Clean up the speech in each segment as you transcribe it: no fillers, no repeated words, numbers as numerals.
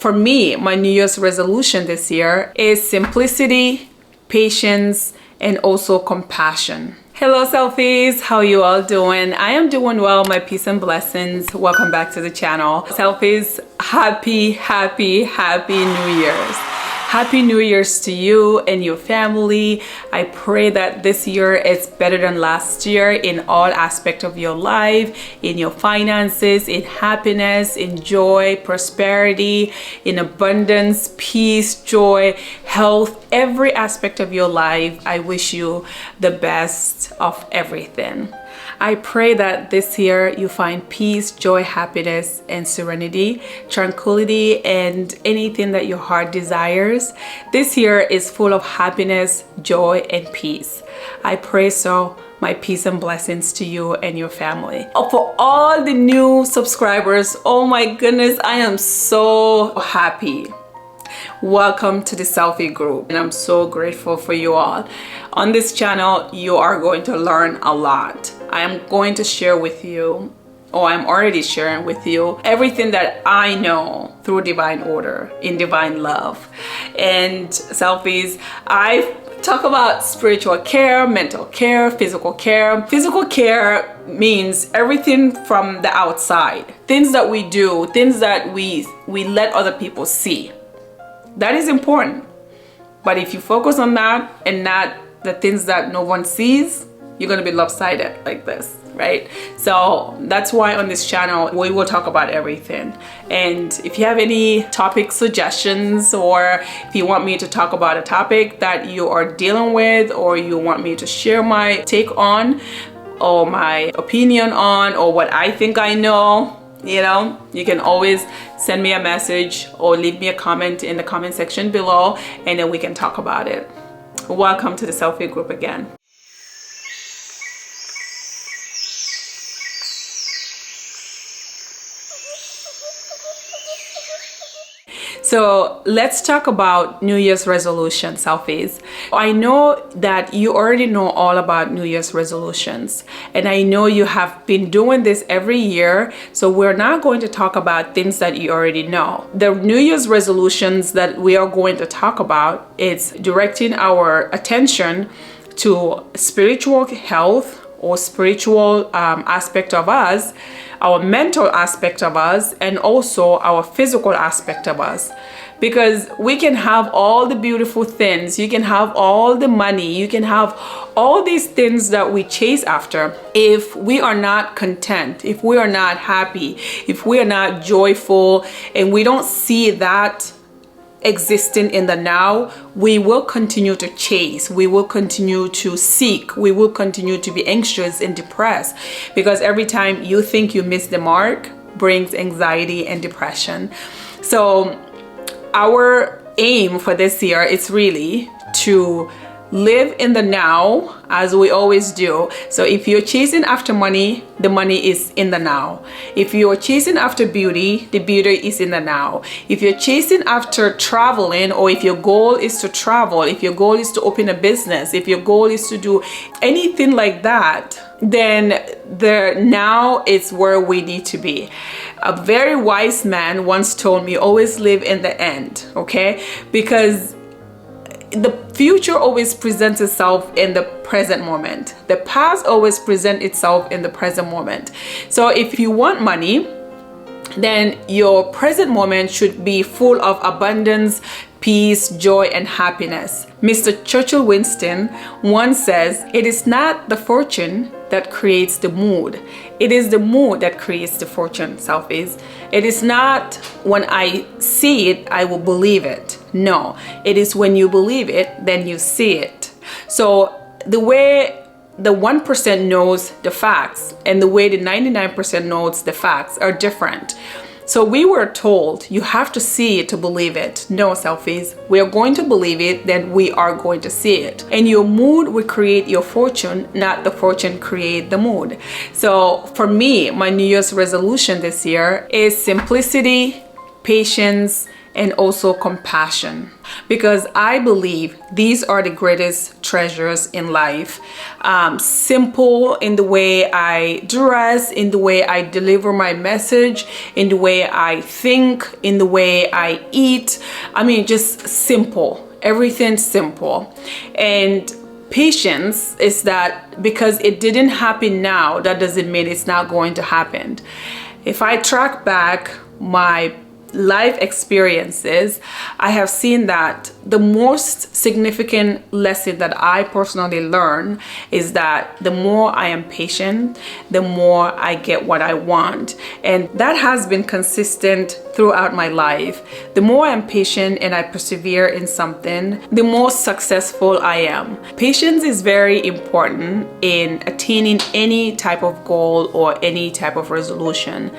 For me, my New Year's resolution this year is simplicity, patience, and also compassion. Hello selfies, how you all doing? I am doing well, my peace and blessings. Welcome back to the channel. Selfies, happy New Year's. Happy New Year's to you and your family. I pray that this year is better than last year in all aspects of your life, in your finances, in happiness, in joy, prosperity, in abundance, peace, joy, health, every aspect of your life. I wish you the best of everything. I pray that this year you find peace, joy, happiness, and serenity, tranquility, and anything that your heart desires. This year is full of happiness, joy, and peace. I pray so. My peace and blessings to you and your family. For all the new subscribers, oh my goodness, I am so happy. Welcome to the selfie group, and I'm so grateful for you all. On this channel, you are going to learn a lot. I am going to share with you, or I'm already sharing with you, everything that I know through divine order, in divine love. And selfies, I talk about spiritual care, mental care, physical care. Physical care means everything from the outside, things that we do, things that we let other people see. That is important. But if you focus on that and not the things that no one sees, you're going to be lopsided like this, right? So that's why on this channel, we will talk about everything. And if you have any topic suggestions, or if you want me to talk about a topic that you are dealing with, or you want me to share my take on, or my opinion on, or what I think I know, you know, you can always send me a message or leave me a comment in the comment section below, and then we can talk about it. Welcome to the selfie group again. So let's talk about New Year's resolution, selfies. I know that you already know all about New Year's resolutions, and I know you have been doing this every year. So we're not going to talk about things that you already know. The New Year's resolutions that we are going to talk about is directing our attention to spiritual health, or spiritual aspect of us, our mental aspect of us, and also our physical aspect of us. Because we can have all the beautiful things, you can have all the money, you can have all these things that we chase after. If we are not content, if we are not happy, if we are not joyful, and we don't see that existing in the now, we will continue to chase, we will continue to seek, we will continue to be anxious and depressed, because every time you think you miss the mark brings anxiety and depression. So our aim for this year is really to live in the now, as we always do. So if you're chasing after money, the money is in the now. If you're chasing after beauty, the beauty is in the now. If you're chasing after traveling, or if your goal is to travel, if your goal is to open a business, if your goal is to do anything like that, then the now is where we need to be. A very wise man once told me, always live in the end, okay? Because the future always presents itself in the present moment. The past always presents itself in the present moment. So if you want money, then your present moment should be full of abundance, peace, joy, and happiness. Mr. Churchill Winston once says, "It is not the fortune that creates the mood. It is the mood that creates the fortune," selfies. It is not when I see it, I will believe it. No, it is when you believe it, then you see it. So the way the 1% knows the facts and the way the 99% knows the facts are different. So we were told you have to see it to believe it. No, selfies. We are going to believe it, then we are going to see it. And your mood will create your fortune, not the fortune create the mood. So for me, my New Year's resolution this year is simplicity, patience, and also compassion, because I believe these are the greatest treasures in life. Simple in the way I dress, in the way I deliver my message, in the way I think, in the way I eat. I mean, just simple, everything simple. And patience is that because it didn't happen now, that doesn't mean it's not going to happen. If I track back my life experiences, I have seen that the most significant lesson that I personally learn is that the more I am patient, the more I get what I want. And that has been consistent throughout my life. The more I'm patient and I persevere in something, the more successful I am. Patience is very important in attaining any type of goal or any type of resolution.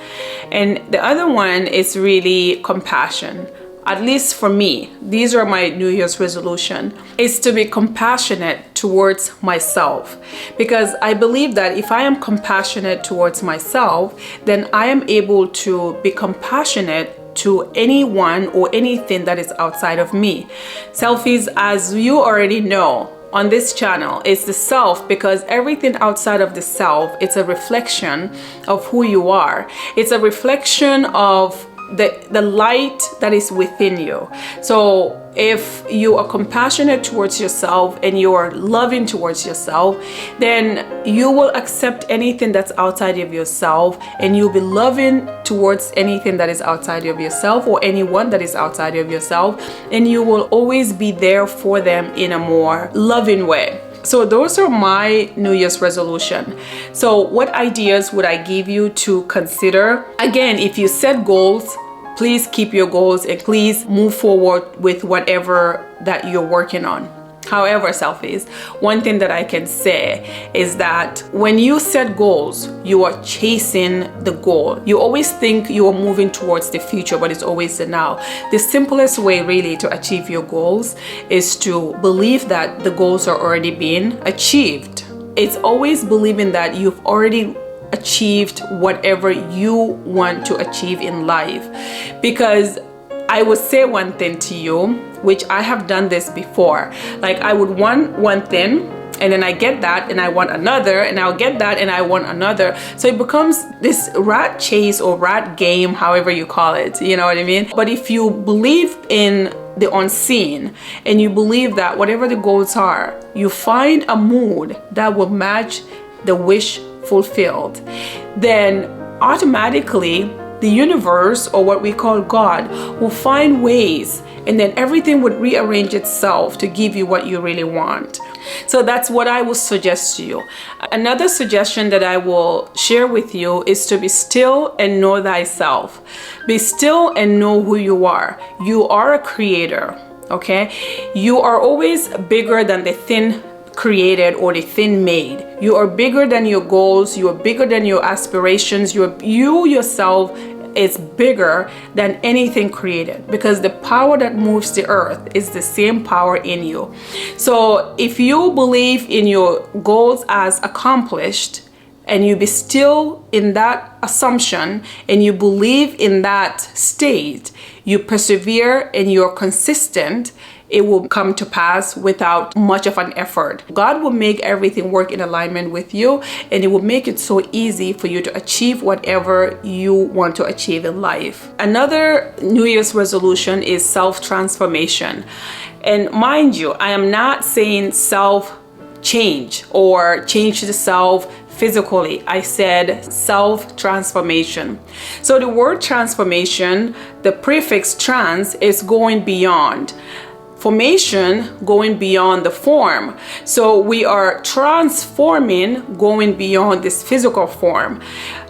And the other one is really compassion. At least for me, these are my New Year's resolution, is to be compassionate towards myself. Because I believe that if I am compassionate towards myself, then I am able to be compassionate to anyone or anything that is outside of me. Selfies, as you already know, on this channel is the self, because everything outside of the self, it's a reflection of who you are. It's a reflection of the light that is within you. So if you are compassionate towards yourself and you are loving towards yourself, then you will accept anything that's outside of yourself, and you'll be loving towards anything that is outside of yourself or anyone that is outside of yourself, and you will always be there for them in a more loving way. So those are my New Year's resolution. So what ideas would I give you to consider? Again, if you set goals, please keep your goals and please move forward with whatever that you're working on. However, selfies, one thing that I can say is that when you set goals, you are chasing the goal. You always think you are moving towards the future, but it's always the now. The simplest way really to achieve your goals is to believe that the goals are already being achieved. It's always believing that you've already achieved whatever you want to achieve in life. Because I would say one thing to you, which I have done this before. Like, I would want one thing, and then I get that and I want another, and I'll get that and I want another. So it becomes this rat chase or rat game, however you call it, you know what I mean? But if you believe in the unseen and you believe that whatever the goals are, you find a mood that will match the wish fulfilled, then automatically the universe, or what we call God, will find ways, and then everything would rearrange itself to give you what you really want. So that's what I will suggest to you. Another suggestion that I will share with you is to be still and know thyself. Be still and know who you are. You are a creator, okay? You are always bigger than the thin created or the thin made. You are bigger than your goals. You are bigger than your aspirations. You yourself is bigger than anything created, because the power that moves the earth is the same power in you. So if you believe in your goals as accomplished, and you be still in that assumption, and you believe in that state, you persevere and you're consistent, it will come to pass without much of an effort. God will make everything work in alignment with you, and it will make it so easy for you to achieve whatever you want to achieve in life. Another New Year's resolution is self-transformation. And mind you, I am not saying self-change or change the self physically. I said self-transformation. So the word transformation, the prefix trans, is going beyond. Formation, going beyond the form. So we are transforming, going beyond this physical form.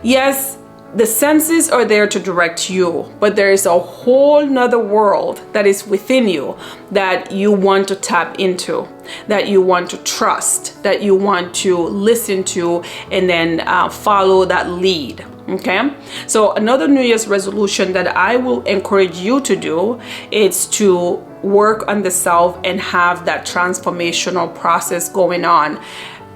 Yes, the senses are there to direct you, but there is a whole nother world that is within you that you want to tap into, that you want to trust, that you want to listen to, and then follow that lead. Okay, so another New Year's resolution that I will encourage you to do is to work on the self and have that transformational process going on,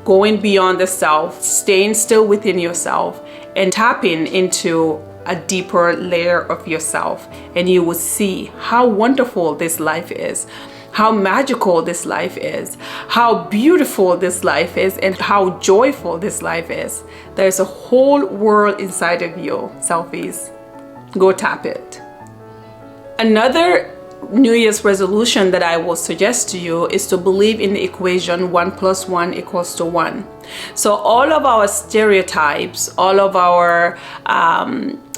going beyond the self, staying still within yourself, and tapping into a deeper layer of yourself, and you will see how wonderful this life is, how magical this life is, how beautiful this life is, and how joyful this life is. There's a whole world inside of you, selfies. Go tap it. Another New Year's resolution that I will suggest to you is to believe in the equation 1 + 1 = 1. So all of our stereotypes, all of our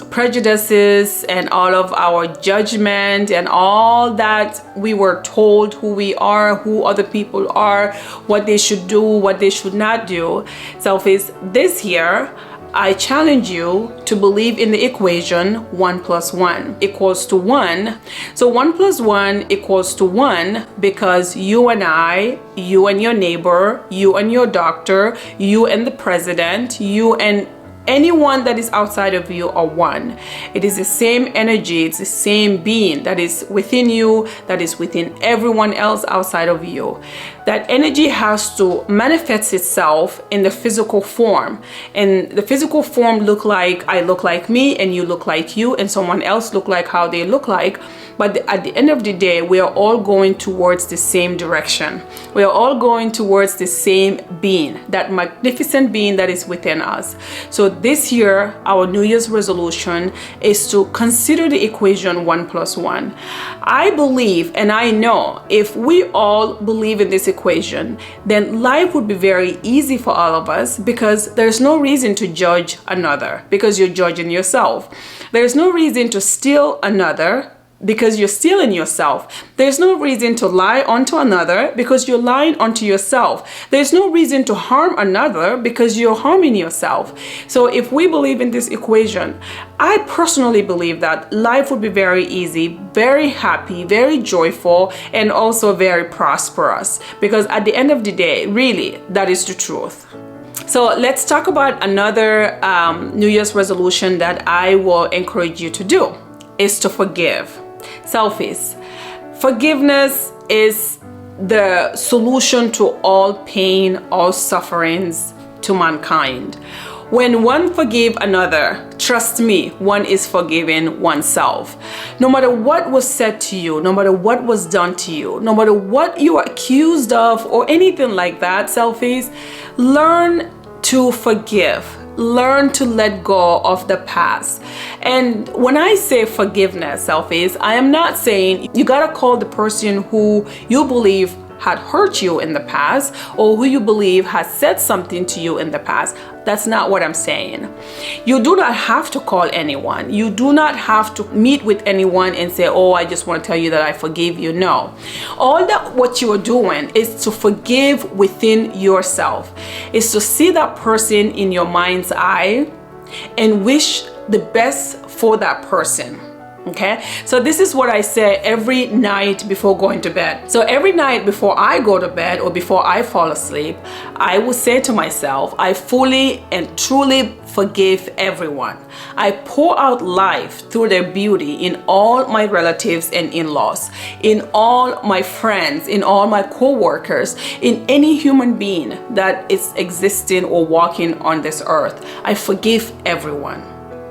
prejudices, and all of our judgment, and all that we were told who we are, who other people are, what they should do, what they should not do. Selfies, this year I challenge you to believe in the equation 1 + 1 = 1. So 1 + 1 = 1 because you and I, you and your neighbor, you and your doctor, you and the president, you and anyone that is outside of you are one. It is the same energy, it's the same being that is within you, that is within everyone else outside of you. That energy has to manifest itself in the physical form. And the physical form look like, I look like me, and you look like you, and someone else look like how they look like. But at the end of the day, we are all going towards the same direction. We are all going towards the same being, that magnificent being that is within us. So this year, our New Year's resolution is to consider the equation 1 + 1. I believe, and I know, if we all believe in this equation, then life would be very easy for all of us, because there's no reason to judge another because you're judging yourself. There's no reason to steal another because you're stealing yourself. There's no reason to lie onto another because you're lying onto yourself. There's no reason to harm another because you're harming yourself. So if we believe in this equation, I personally believe that life would be very easy, very happy, very joyful, and also very prosperous, because at the end of the day, really, that is the truth. So let's talk about another New Year's resolution that I will encourage you to do, is to forgive. Selfies. Forgiveness is the solution to all pain, all sufferings to mankind. When one forgive another, trust me, one is forgiving oneself. No matter what was said to you, no matter what was done to you, no matter what you are accused of or anything like that, selfies, learn to forgive. Learn to let go of the past. And when I say forgiveness, selfies, I am not saying you gotta call the person who you believe had hurt you in the past, or who you believe has said something to you in the past. That's not what I'm saying. You do not have to call anyone. You do not have to meet with anyone and say, oh, I just want to tell you that I forgive you. No. All that what you are doing is to forgive within yourself. Is to see that person in your mind's eye and wish the best for that person. Okay, so this is what I say every night before going to bed. So every night before I go to bed or before I fall asleep, I will say to myself, I fully and truly forgive everyone. I pour out life through their beauty in all my relatives and in-laws, in all my friends, in all my co-workers, in any human being that is existing or walking on this earth. I forgive everyone.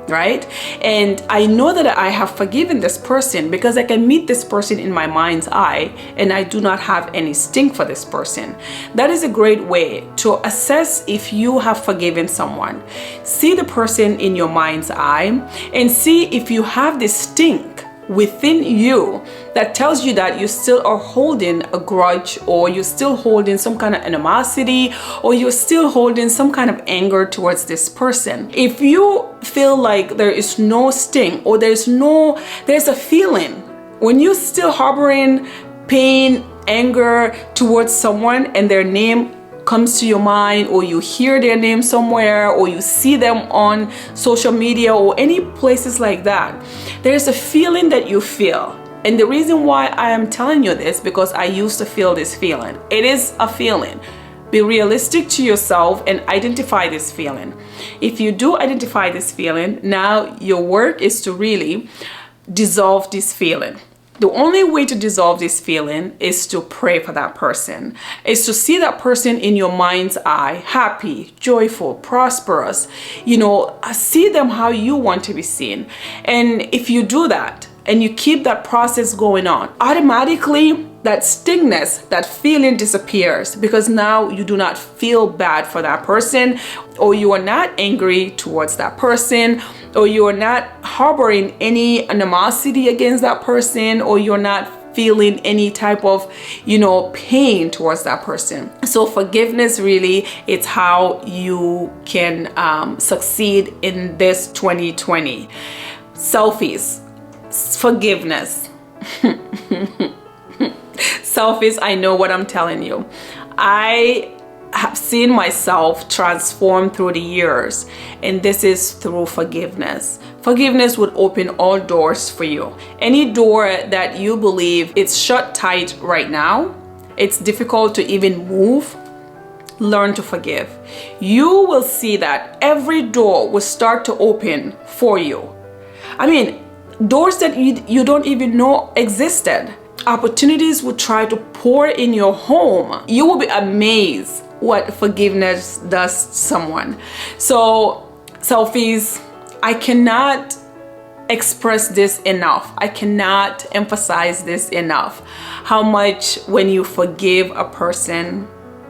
Right? And I know that I have forgiven this person because I can meet this person in my mind's eye and I do not have any sting for this person. That is a great way to assess if you have forgiven someone. See the person in your mind's eye and see if you have this sting within you that tells you that you still are holding a grudge, or you're still holding some kind of animosity, or you're still holding some kind of anger towards this person. If you feel like there is no sting, or there's a feeling when you're still harboring pain, anger towards someone and their name comes to your mind, or you hear their name somewhere, or you see them on social media or any places like that, there's a feeling that you feel. And the reason why I am telling you this, because I used to feel this feeling. It is a feeling. Be realistic to yourself and identify this feeling. If you do identify this feeling, now your work is to really dissolve this feeling. The only way to dissolve this feeling is to pray for that person, is to see that person in your mind's eye, happy, joyful, prosperous, see them how you want to be seen. And if you do that and you keep that process going on, automatically that stingness, that feeling disappears, because now you do not feel bad for that person, or you are not angry towards that person, or you are not harboring any animosity against that person, or you're not feeling any type of, pain towards that person. So forgiveness really, it's how you can succeed in this 2020. Selfies, forgiveness. Selfies, I know what I'm telling you. I have seen myself transform through the years, and this is through forgiveness. Forgiveness would open all doors for you. Any door that you believe it's shut tight right now, it's difficult to even move, learn to forgive. You will see that every door will start to open for you. I mean, doors that you don't even know existed. Opportunities will try to pour in your home. You will be amazed what forgiveness does to someone. So, selfies, I cannot express this enough. I cannot emphasize this enough. How much when you forgive a person,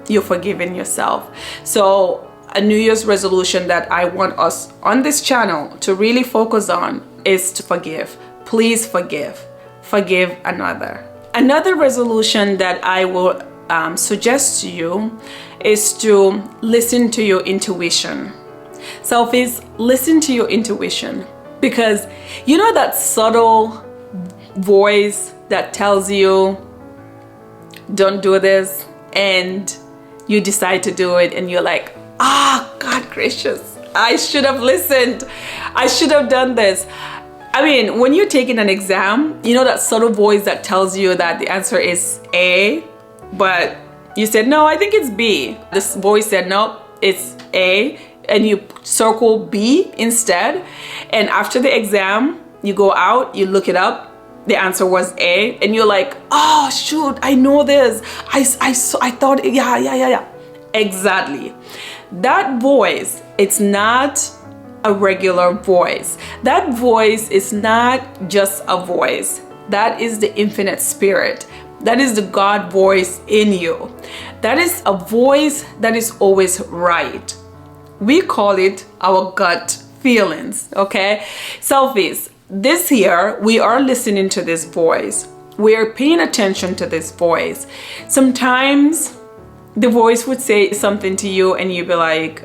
you're forgiving yourself. So, a New Year's resolution that I want us on this channel to really focus on is to forgive. Please forgive. Forgive another. Another resolution that I will suggest to you is to listen to your intuition. Selfies, listen to your intuition, because that subtle voice that tells you don't do this, and you decide to do it, and you're like, God gracious, I should have listened. I should have done this. I mean, when you're taking an exam, that subtle voice that tells you that the answer is A, but you said, no, I think it's B. This voice said, no, it's A, and you circle B instead. And after the exam, you go out, you look it up, the answer was A, and you're like, oh, shoot, I know this. I thought, yeah. Exactly. That voice, it's not a regular voice. That voice is not just a voice. That is the infinite spirit. That is the God voice in you. That is a voice that is always right. We call it our gut feelings, okay? Selfies, this year we are listening to this voice. We are paying attention to this voice. Sometimes the voice would say something to you and you'd be like,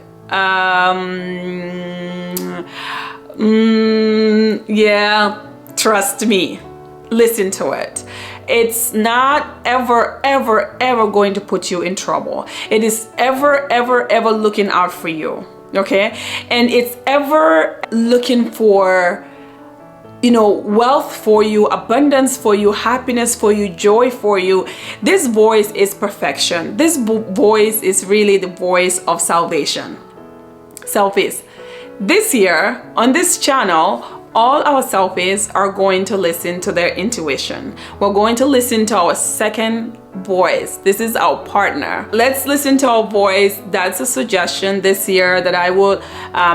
yeah, trust me, listen to it. It's not ever going to put you in trouble. It is ever looking out for you, okay? And it's ever looking for, wealth for you, abundance for you, happiness for you, joy for you. This voice is perfection. This voice is really the voice of salvation. Selfies. This year on this channel, all our selfies are going to listen to their intuition. We're going to listen to our second voice. This is our partner. Let's listen to our voice. That's a suggestion this year that I will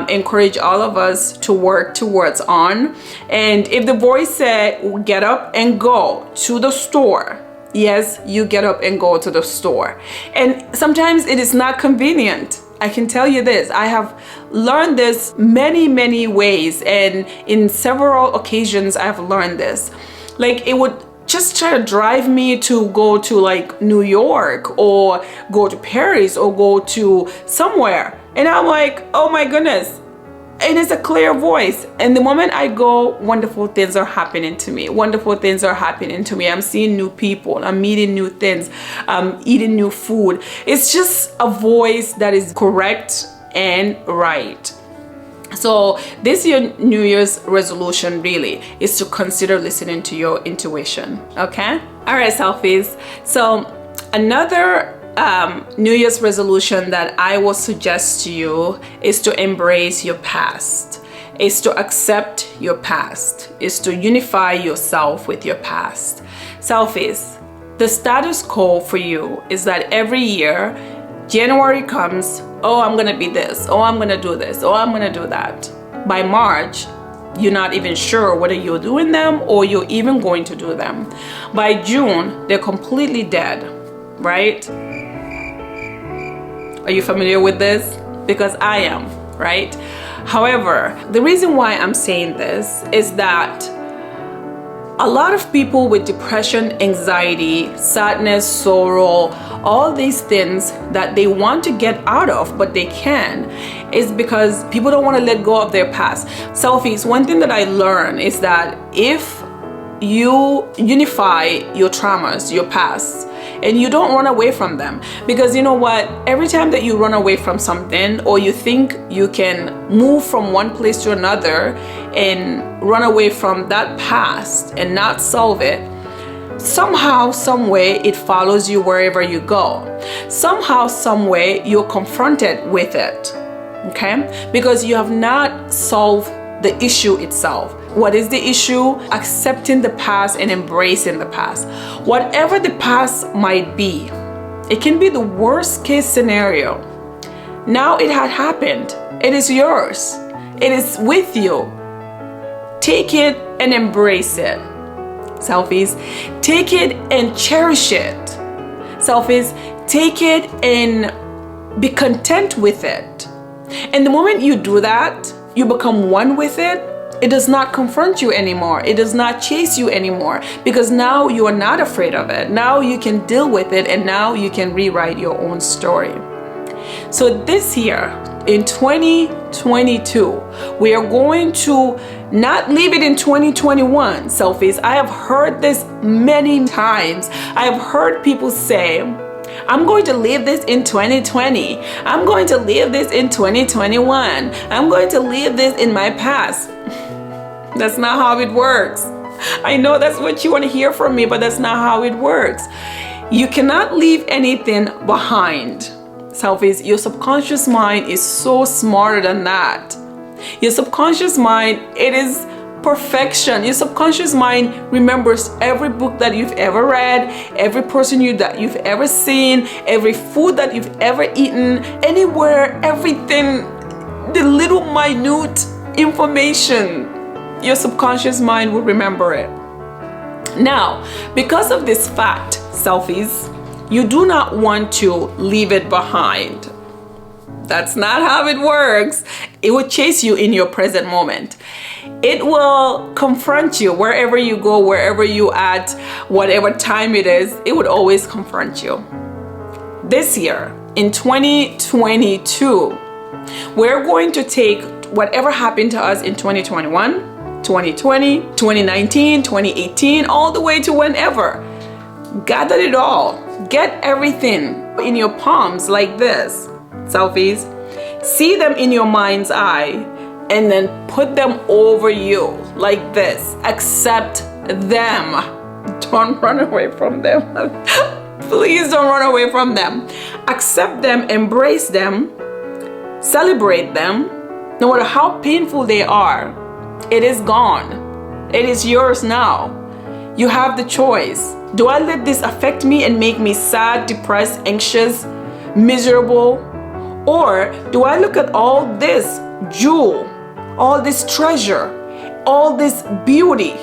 encourage all of us to work towards on. And if the voice said, get up and go to the store, yes, you get up and go to the store. And sometimes it is not convenient. I can tell you this, I have learned this many ways, and in several occasions I've learned this. Like, it would just try to drive me to go to like New York or go to Paris or go to somewhere. And I'm like, oh my goodness. And it's a clear voice. And the moment I go, wonderful things are happening to me. Wonderful things are happening to me. I'm seeing new people. I'm meeting new things. I'm eating new food. It's just a voice that is correct and right. So this year New Year's resolution really is to consider listening to your intuition. Okay? All right, selfies. So another New Year's resolution that I will suggest to you is to embrace your past. is to accept your past, is to unify yourself with your past. Selfies, the status quo for you is that every year, January comes, oh, I'm gonna be this, oh, I'm gonna do this, oh, I'm gonna do that. By March, you're not even sure whether you're doing them or you're even going to do them. By June, they're completely dead, right? Are you familiar with this? Because I am, right? However, the reason why I'm saying this is that a lot of people with depression, anxiety, sadness, sorrow, all these things that they want to get out of but they can, is because people don't want to let go of their past. Selfies, one thing that I learned is that if you unify your traumas, your past, and you don't run away from them, because you know what, every time that you run away from something or you think you can move from one place to another and run away from that past and not solve it, somehow, some way it follows you wherever you go. Somehow, some way you're confronted with it, okay? Because you have not solved the issue itself. What is the issue? Accepting the past and embracing the past. Whatever the past might be, it can be the worst case scenario. Now it had happened. It is yours. It is with you. Take it and embrace it. Selfies, take it and cherish it. Selfies, take it and be content with it. And the moment you do that, you become one with it. It does not confront you anymore. It does not chase you anymore, because now you are not afraid of it. Now you can deal with it, and now you can rewrite your own story. So this year, in 2022, we are going to not leave it in 2021. Selfies, I have heard this many times. I have heard people say, I'm going to leave this in 2020. I'm going to leave this in 2021. I'm going to leave this in my past. That's not how it works. I know that's what you want to hear from me, but that's not how it works. You cannot leave anything behind. Selfies, your subconscious mind is so smarter than that. Your subconscious mind, it is perfection. Your subconscious mind remembers every book that you've ever read, every person that you've ever seen, every food that you've ever eaten, anywhere, everything, the little minute information. Your subconscious mind will remember it. Now, because of this fact, selfies, you do not want to leave it behind. That's not how it works. It will chase you in your present moment. It will confront you wherever you go, wherever you at, whatever time it is, it would always confront you. This year, in 2022, we're going to take whatever happened to us in 2021, 2020, 2019, 2018, all the way to whenever. Gather it all. Get everything in your palms like this. Selfies. See them in your mind's eye and then put them over you like this. Accept them. Don't run away from them. Please don't run away from them. Accept them, embrace them, celebrate them. No matter how painful they are, it is gone. It is yours now. You have the choice. Do I let this affect me and make me sad, depressed, anxious, miserable? Or do I look at all this jewel, all this treasure, all this beauty,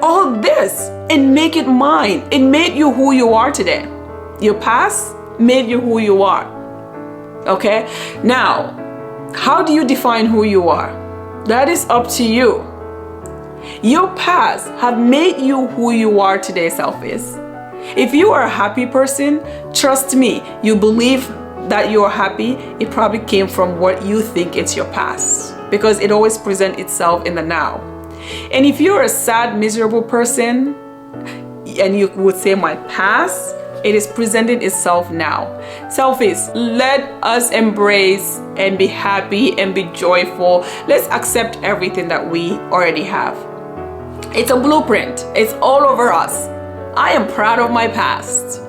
all this, and make it mine? It made you who you are today. Your past made you who you are. Okay? Now, how do you define who you are? That is up to you. Your past have made you who you are today, selfies. If you are a happy person, trust me, you believe that you're happy, it probably came from what you think it's your past, because it always presents itself in the now. And if you're a sad, miserable person, and you would say my past, it is presenting itself now. Selfies, let us embrace and be happy and be joyful. Let's accept everything that we already have. It's a blueprint. It's all over us. I am proud of my past.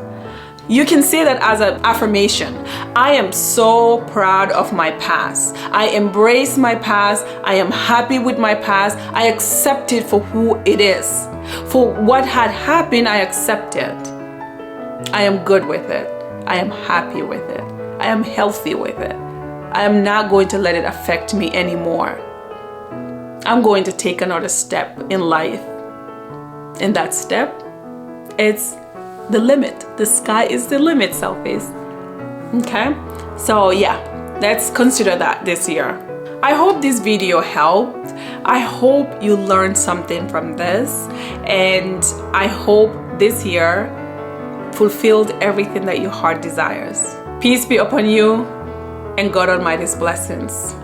You can say that as an affirmation. I am so proud of my past. I embrace my past. I am happy with my past. I accept it for who it is. For what had happened, I accept it. I am good with it. I am happy with it. I am healthy with it. I am not going to let it affect me anymore. I'm going to take another step in life. And that step, it's the limit. The sky is the limit, selfies. Okay? So yeah, let's consider that this year. I hope this video helped. I hope you learned something from this. And I hope this year fulfilled everything that your heart desires. Peace be upon you and God Almighty's blessings.